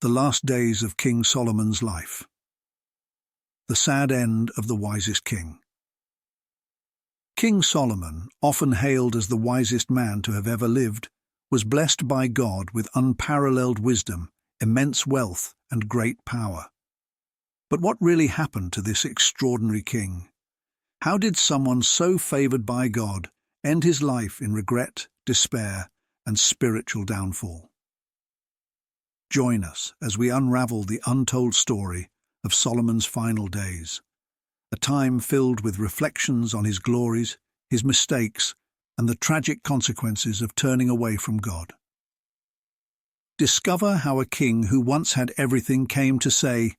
The last days of King Solomon's life. The sad end of the wisest king. King Solomon, often hailed as the wisest man to have ever lived, was blessed by God with unparalleled wisdom, immense wealth, and great power. But what really happened to this extraordinary king? How did someone so favored by God end his life in regret, despair, and spiritual downfall? Join us as we unravel the untold story of Solomon's final days, a time filled with reflections on his glories, his mistakes, and the tragic consequences of turning away from God. Discover how a king who once had everything came to say,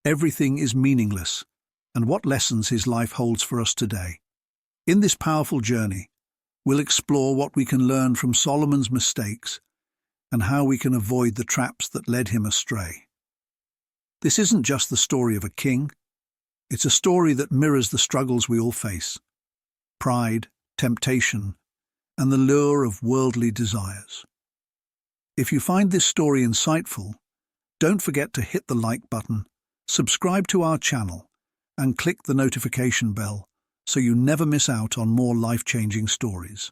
"Everything is meaningless," and what lessons his life holds for us today. In this powerful journey, we'll explore what we can learn from Solomon's mistakes and how we can avoid the traps that led him astray. This isn't just the story of a king, it's a story that mirrors the struggles we all face: pride, temptation, and the lure of worldly desires. If you find this story insightful, don't forget to hit the like button, subscribe to our channel, and click the notification bell so you never miss out on more life-changing stories.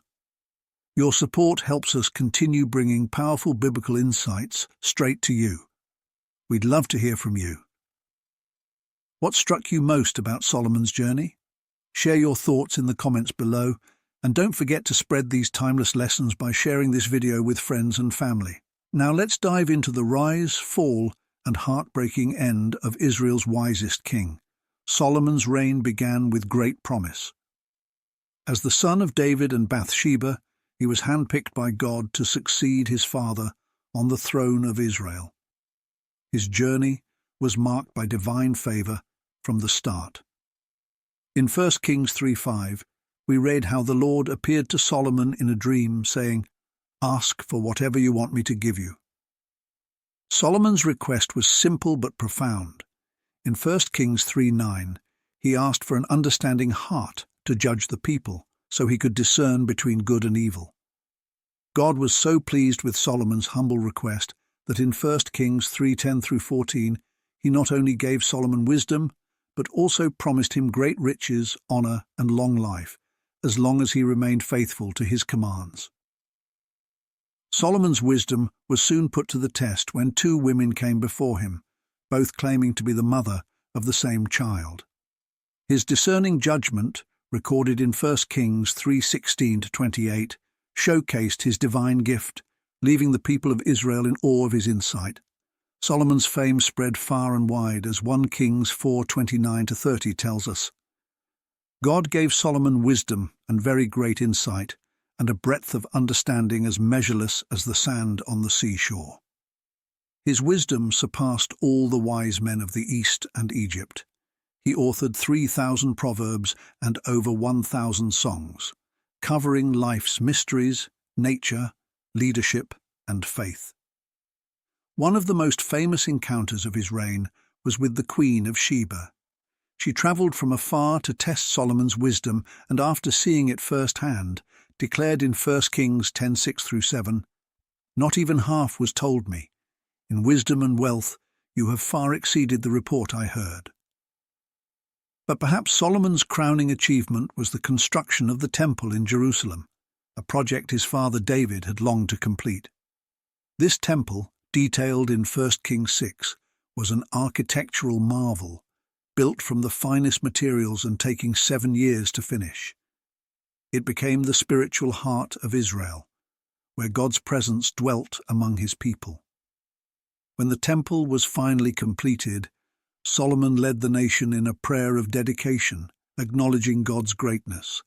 Your support helps us continue bringing powerful biblical insights straight to you. We'd love to hear from you. What struck you most about Solomon's journey? Share your thoughts in the comments below, and don't forget to spread these timeless lessons by sharing this video with friends and family. Now let's dive into the rise, fall, and heartbreaking end of Israel's wisest king. Solomon's reign began with great promise. As the son of David and Bathsheba, he was handpicked by God to succeed his father on the throne of Israel. His journey was marked by divine favor from the start. In 1 Kings 3:5, we read how the Lord appeared to Solomon in a dream, saying, "Ask for whatever you want me to give you." Solomon's request was simple but profound. In 1 Kings 3:9, he asked for an understanding heart to judge the people, so he could discern between good and evil. God was so pleased with Solomon's humble request that in 1 Kings 3:10-14, he not only gave Solomon wisdom, but also promised him great riches, honor, and long life, as long as he remained faithful to his commands. Solomon's wisdom was soon put to the test when two women came before him, both claiming to be the mother of the same child. His discerning judgment, recorded in 1 Kings 3:16-28, showcased his divine gift, leaving the people of Israel in awe of his insight. Solomon's fame spread far and wide, as 1 Kings 4:29-30 tells us. God gave Solomon wisdom and very great insight, and a breadth of understanding as measureless as the sand on the seashore. His wisdom surpassed all the wise men of the East and Egypt. He authored 3,000 proverbs and over 1,000 songs, covering life's mysteries, nature, leadership, and faith. One of the most famous encounters of his reign was with the Queen of Sheba. She travelled from afar to test Solomon's wisdom, and after seeing it firsthand, declared in 1 Kings 10:6-7, "Not even half was told me. In wisdom and wealth you have far exceeded the report I heard." But perhaps Solomon's crowning achievement was the construction of the Temple in Jerusalem, a project his father David had longed to complete. This temple, detailed in 1 Kings 6, was an architectural marvel, built from the finest materials and taking 7 years to finish. It became the spiritual heart of Israel, where God's presence dwelt among his people. When the temple was finally completed, Solomon led the nation in a prayer of dedication, acknowledging God's greatness.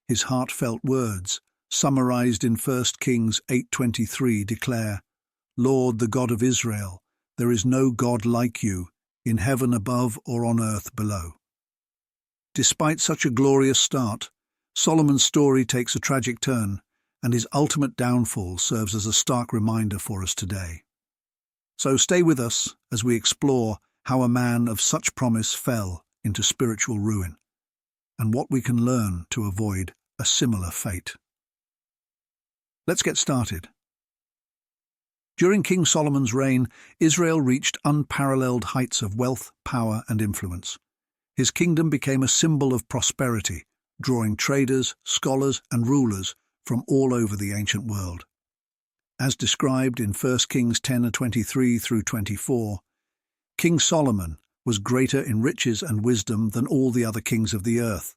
His heartfelt words, summarized in 1 Kings 8:23, declare, "Lord, the God of Israel, there is no God like you, in heaven above or on earth below." Despite such a glorious start, Solomon's story takes a tragic turn, and his ultimate downfall serves as a stark reminder for us today. So stay with us as we explore how a man of such promise fell into spiritual ruin, and what we can learn to avoid a similar fate. Let's get started. During King Solomon's reign, Israel reached unparalleled heights of wealth, power, and influence. His kingdom became a symbol of prosperity, drawing traders, scholars, and rulers from all over the ancient world. As described in 1 Kings 10:23 through 24, King Solomon was greater in riches and wisdom than all the other kings of the earth,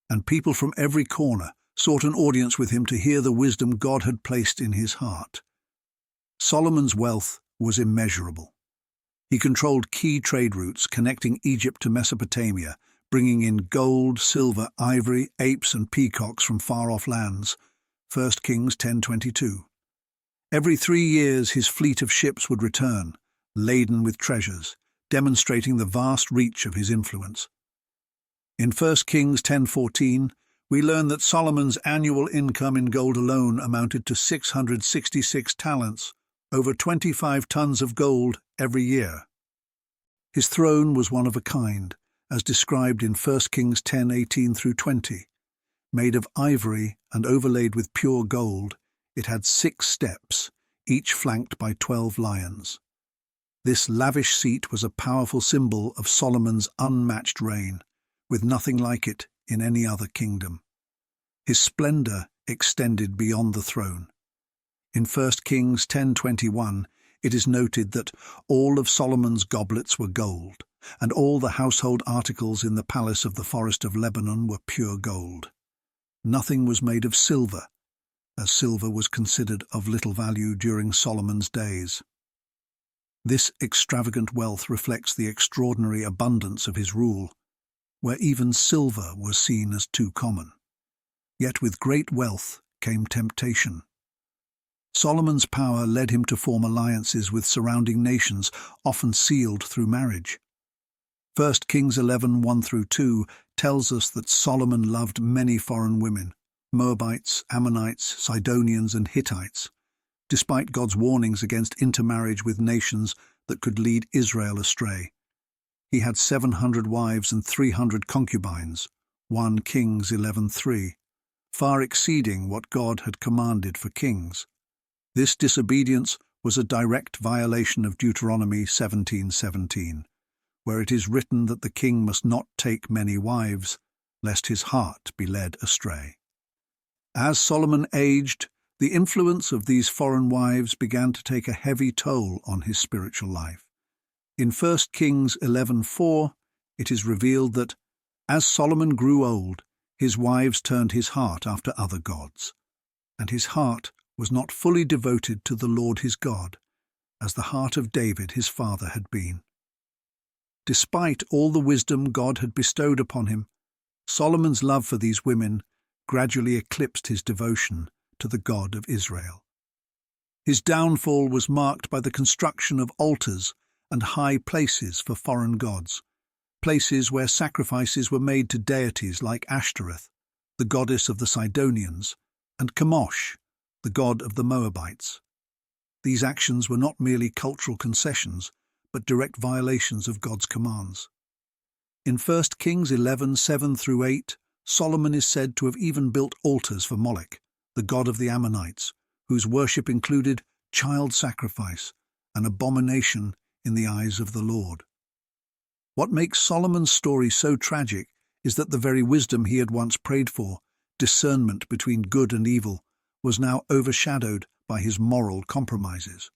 and people from every corner sought an audience with him to hear the wisdom God had placed in his heart. Solomon's wealth was immeasurable. He controlled key trade routes connecting Egypt to Mesopotamia, bringing in gold, silver, ivory, apes, and peacocks from far-off lands. 1 Kings 10:22. Every 3 years his fleet of ships would return, laden with treasures, demonstrating the vast reach of his influence. In 1 Kings 10:14, we learn that Solomon's annual income in gold alone amounted to 666 talents, over 25 tons of gold every year. His throne was one of a kind, as described in 1 Kings 10:18 through 20. Made of ivory and overlaid with pure gold, it had 6 steps, each flanked by 12 lions. This lavish seat was a powerful symbol of Solomon's unmatched reign, with nothing like it in any other kingdom. His splendor extended beyond the throne. In 1 Kings 10:21, it is noted that all of Solomon's goblets were gold, and all the household articles in the palace of the Forest of Lebanon were pure gold. Nothing was made of silver, as silver was considered of little value during Solomon's days. This extravagant wealth reflects the extraordinary abundance of his rule, where even silver was seen as too common. Yet with great wealth came temptation. Solomon's power led him to form alliances with surrounding nations, often sealed through marriage. 1 Kings 11:1 through 2 tells us that Solomon loved many foreign women, Moabites, Ammonites, Sidonians, and Hittites, despite God's warnings against intermarriage with nations that could lead Israel astray. He had 700 wives and 300 concubines, 1 Kings 11:3, far exceeding what God had commanded for kings. This disobedience was a direct violation of Deuteronomy 17:17, where it is written that the king must not take many wives, lest his heart be led astray. As Solomon aged, the influence of these foreign wives began to take a heavy toll on his spiritual life. In 1 Kings 11:4, it is revealed that, as Solomon grew old, his wives turned his heart after other gods, and his heart was not fully devoted to the Lord his God, as the heart of David his father had been. Despite all the wisdom God had bestowed upon him, Solomon's love for these women gradually eclipsed his devotion to the God of Israel. His downfall was marked by the construction of altars and high places for foreign gods, places where sacrifices were made to deities like Ashtoreth, the goddess of the Sidonians, and Chemosh, the god of the Moabites. These actions were not merely cultural concessions, but direct violations of God's commands. In 1 Kings 11:7 through 8, Solomon is said to have even built altars for Moloch, the god of the Ammonites, whose worship included child sacrifice, an abomination in the eyes of the Lord. What makes Solomon's story so tragic is that the very wisdom he had once prayed for, discernment between good and evil, was now overshadowed by his moral compromises.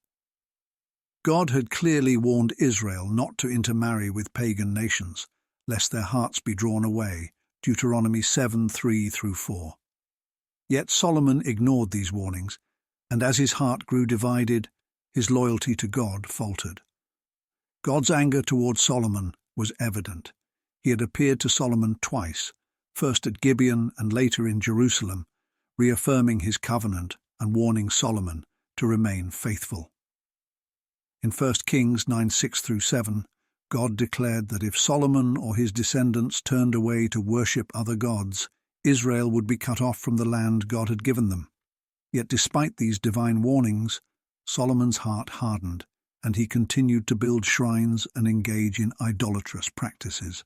God had clearly warned Israel not to intermarry with pagan nations, lest their hearts be drawn away, Deuteronomy 7:3 through 4. Yet Solomon ignored these warnings, and as his heart grew divided, his loyalty to God faltered. God's anger toward Solomon was evident. He had appeared to Solomon twice, first at Gibeon and later in Jerusalem, reaffirming his covenant and warning Solomon to remain faithful. In 1 Kings 9:6 through 7, God declared that if Solomon or his descendants turned away to worship other gods, Israel would be cut off from the land God had given them. Yet despite these divine warnings, Solomon's heart hardened, and he continued to build shrines and engage in idolatrous practices.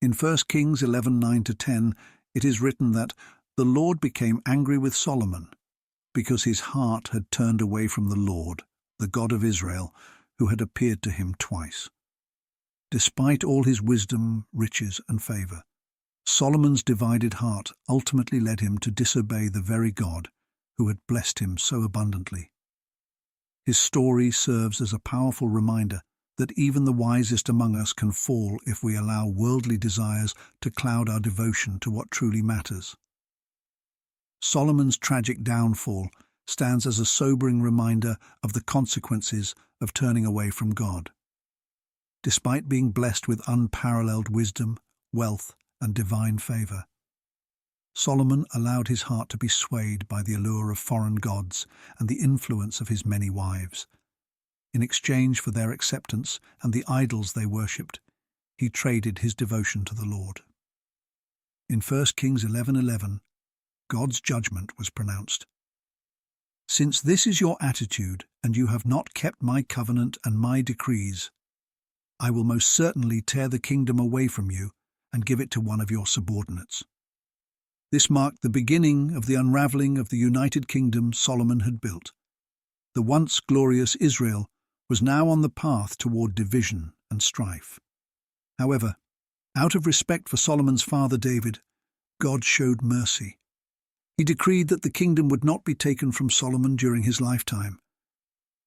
In 1 Kings 11:9-10, it is written that the Lord became angry with Solomon, because his heart had turned away from the Lord, the God of Israel, who had appeared to him twice. Despite all his wisdom, riches, and favor, Solomon's divided heart ultimately led him to disobey the very God who had blessed him so abundantly. His story serves as a powerful reminder that even the wisest among us can fall if we allow worldly desires to cloud our devotion to what truly matters. Solomon's tragic downfall stands as a sobering reminder of the consequences of turning away from God. Despite being blessed with unparalleled wisdom, wealth, and divine favor, Solomon allowed his heart to be swayed by the allure of foreign gods and the influence of his many wives. In exchange for their acceptance and the idols they worshipped, he traded his devotion to the Lord. In 1 Kings 11:11, God's judgment was pronounced. "Since this is your attitude, and you have not kept my covenant and my decrees, I will most certainly tear the kingdom away from you and give it to one of your subordinates." This marked the beginning of the unraveling of the united kingdom Solomon had built. The once glorious Israel was now on the path toward division and strife. However, out of respect for Solomon's father David, God showed mercy. He decreed that the kingdom would not be taken from Solomon during his lifetime,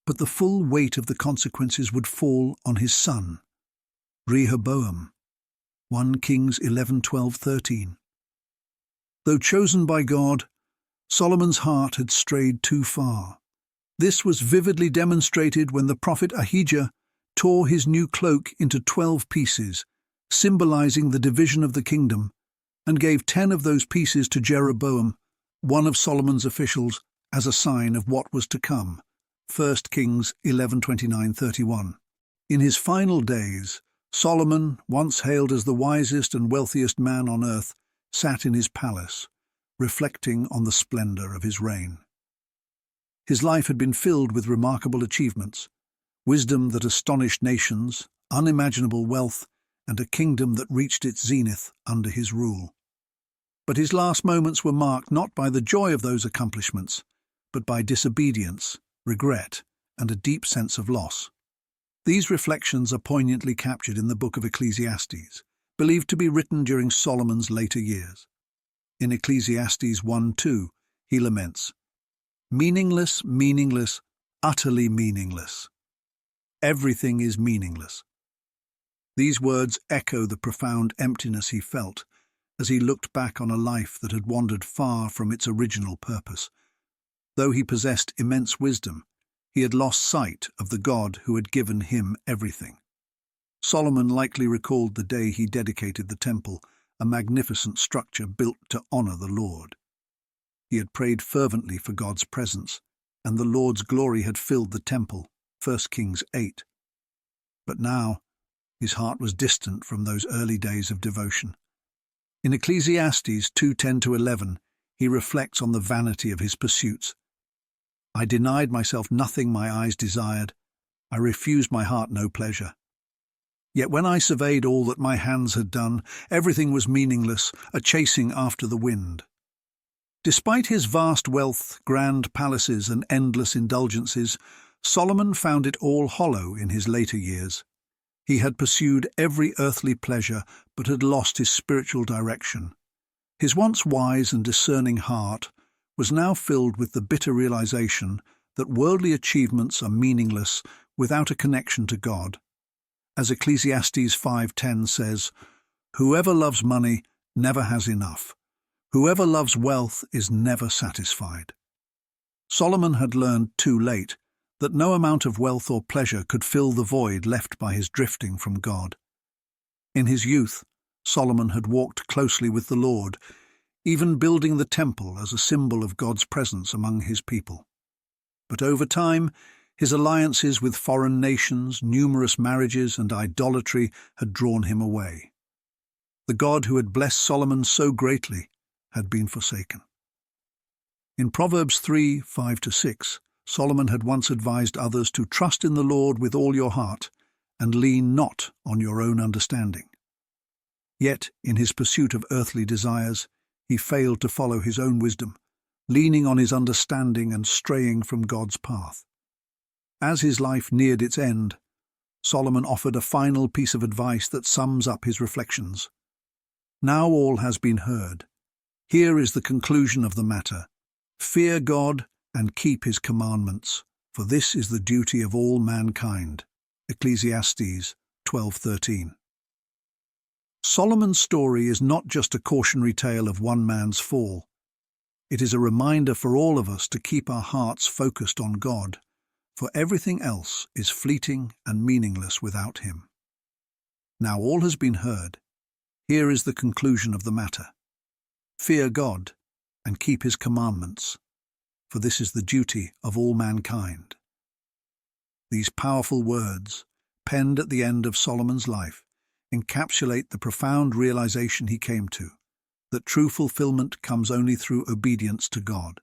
but the full weight of the consequences would fall on his son, Rehoboam. 1 Kings 11:12-13. Though chosen by God, Solomon's heart had strayed too far. This was vividly demonstrated when the prophet Ahijah tore his new cloak into 12 pieces, symbolizing the division of the kingdom, and gave 10 of those pieces to Jeroboam, one of Solomon's officials, as a sign of what was to come. 1 Kings 11:29-31. In his final days, Solomon, once hailed as the wisest and wealthiest man on earth, sat in his palace, reflecting on the splendor of his reign. His life had been filled with remarkable achievements, wisdom that astonished nations, unimaginable wealth, and a kingdom that reached its zenith under his rule. But his last moments were marked not by the joy of those accomplishments, but by disobedience, regret, and a deep sense of loss. These reflections are poignantly captured in the book of Ecclesiastes, believed to be written during Solomon's later years. In Ecclesiastes 1:2, he laments, "Meaningless, meaningless, utterly meaningless. Everything is meaningless." These words echo the profound emptiness he felt as he looked back on a life that had wandered far from its original purpose. Though he possessed immense wisdom, he had lost sight of the God who had given him everything. Solomon likely recalled the day he dedicated the temple, a magnificent structure built to honor the Lord. He had prayed fervently for God's presence, and the Lord's glory had filled the temple, 1 Kings 8. But now, his heart was distant from those early days of devotion. In Ecclesiastes 2:10-11, he reflects on the vanity of his pursuits. "I denied myself nothing my eyes desired. I refused my heart no pleasure. Yet when I surveyed all that my hands had done, everything was meaningless, a chasing after the wind." Despite his vast wealth, grand palaces, and endless indulgences, Solomon found it all hollow in his later years. He had pursued every earthly pleasure, but had lost his spiritual direction. His once wise and discerning heart was now filled with the bitter realization that worldly achievements are meaningless without a connection to God. As Ecclesiastes 5:10 says, "Whoever loves money never has enough. Whoever loves wealth is never satisfied." Solomon had learned too late that no amount of wealth or pleasure could fill the void left by his drifting from God. In his youth, Solomon had walked closely with the Lord, even building the temple as a symbol of God's presence among his people. But over time, his alliances with foreign nations, numerous marriages, and idolatry had drawn him away. The God who had blessed Solomon so greatly had been forsaken. In Proverbs 3:5-6, Solomon had once advised others to trust in the Lord with all your heart and lean not on your own understanding. Yet, in his pursuit of earthly desires, he failed to follow his own wisdom, leaning on his understanding and straying from God's path. As his life neared its end, Solomon offered a final piece of advice that sums up his reflections. Now all has been heard. Here is the conclusion of the matter. Fear God and keep his commandments, for this is the duty of all mankind. Ecclesiastes 12:13. Solomon's story is not just a cautionary tale of one man's fall. It is a reminder for all of us to keep our hearts focused on God, for everything else is fleeting and meaningless without him. Now all has been heard. Here is the conclusion of the matter. Fear God and keep his commandments, for this is the duty of all mankind. These powerful words, penned at the end of Solomon's life, encapsulate the profound realization he came to, that true fulfillment comes only through obedience to God.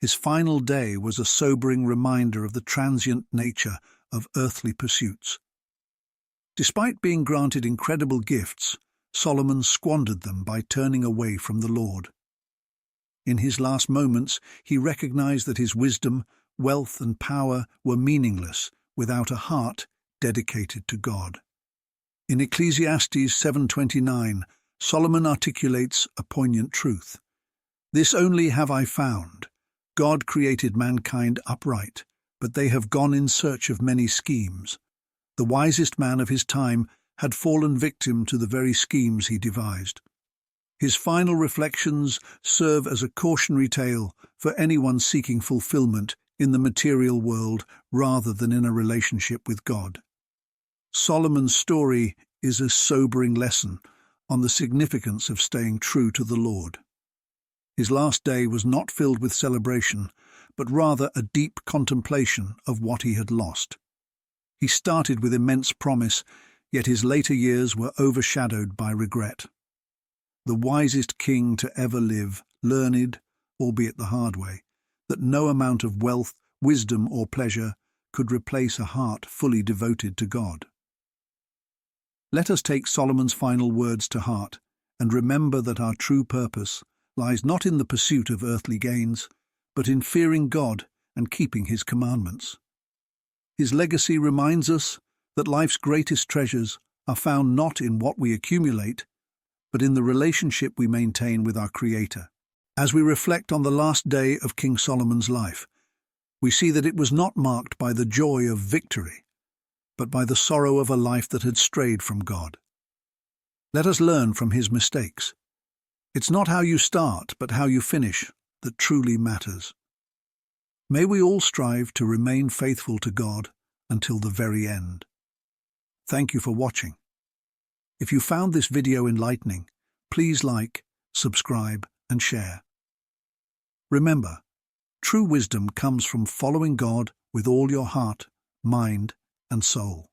His final day was a sobering reminder of the transient nature of earthly pursuits. Despite being granted incredible gifts, Solomon squandered them by turning away from the Lord. In his last moments, he recognized that his wisdom, wealth, and power were meaningless without a heart dedicated to God. In Ecclesiastes 7:29, Solomon articulates a poignant truth. This only have I found. God created mankind upright, but they have gone in search of many schemes. The wisest man of his time had fallen victim to the very schemes he devised. His final reflections serve as a cautionary tale for anyone seeking fulfillment in the material world rather than in a relationship with God. Solomon's story is a sobering lesson on the significance of staying true to the Lord. His last day was not filled with celebration, but rather a deep contemplation of what he had lost. He started with immense promise, yet his later years were overshadowed by regret. The wisest king to ever live learned, albeit the hard way, that no amount of wealth, wisdom, or pleasure could replace a heart fully devoted to God. Let us take Solomon's final words to heart and remember that our true purpose lies not in the pursuit of earthly gains, but in fearing God and keeping his commandments. His legacy reminds us that life's greatest treasures are found not in what we accumulate, but in the relationship we maintain with our Creator. As we reflect on the last day of King Solomon's life, we see that it was not marked by the joy of victory, but by the sorrow of a life that had strayed from God. Let us learn from his mistakes. It's not how you start, but how you finish that truly matters. May we all strive to remain faithful to God until the very end. Thank you for watching. If you found this video enlightening, please like, subscribe, and share. Remember, true wisdom comes from following God with all your heart, mind, and soul.